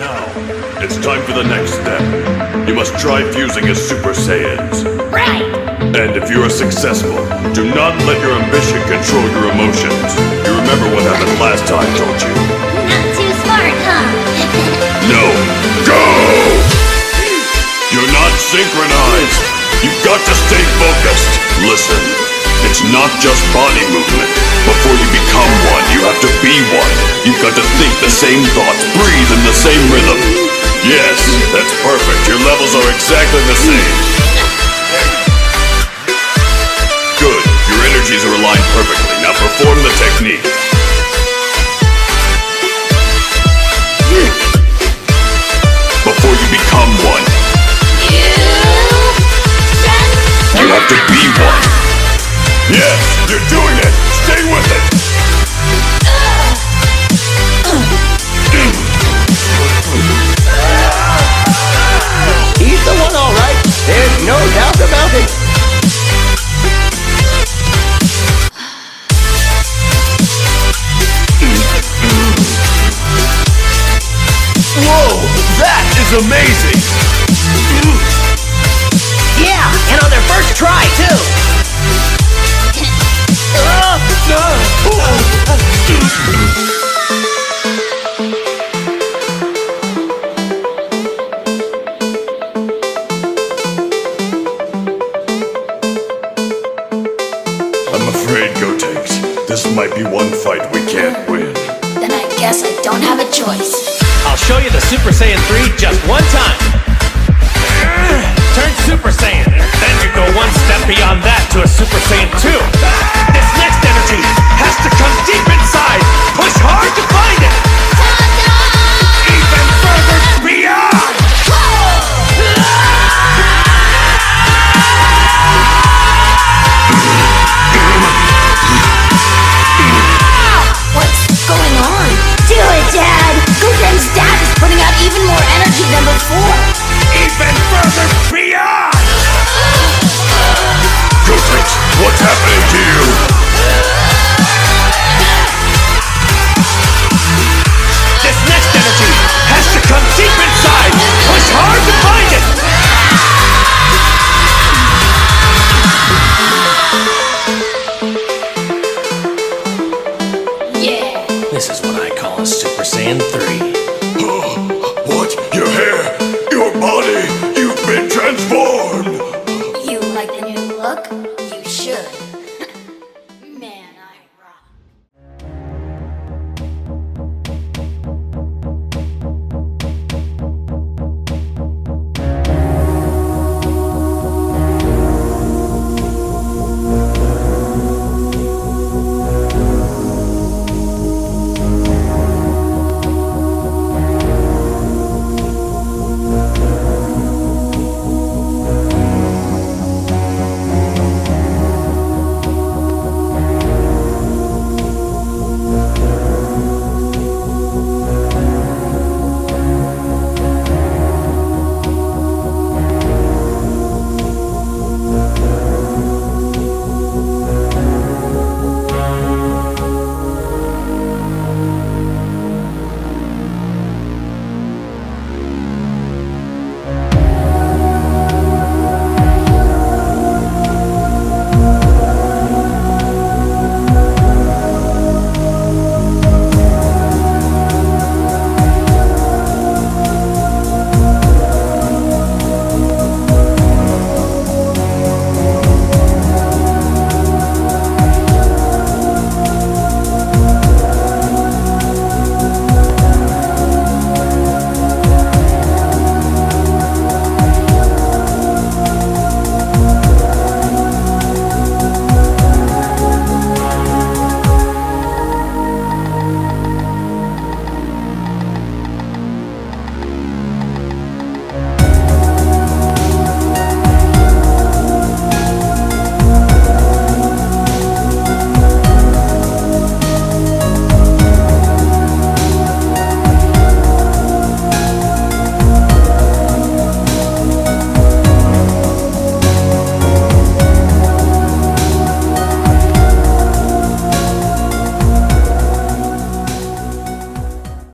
Now, it's time for the next step. You must try fusing as Super Saiyans. Right! And if you are successful, do not let your ambition control your emotions. You remember what happened last time, don't you? Not too smart, huh? No. Go! You're not synchronized. You've got to stay focused. Listen, it's not just body movement. Before you become one, you have to be one. You've got to think the same thoughts, breathe in the same rhythm. Yes, that's perfect. Your levels are exactly the same. Good. Your energies are aligned perfectly. Now perform the technique. Before you become one, you have to be one. Yes, you're doing it. Stay with it. He's the one, all right. There's no doubt about it. Whoa, that is amazing. Yeah, and on their first try, too. I'm afraid, Gotenks, this might be one fight we can't win. Then I guess I don't have a choice. I'll show you the Super Saiyan 3 just one time. Turn Super Saiyan. Then you go one step beyond that to a Super Saiyan 2. This next energy has to come deep inside. Push hard to find it.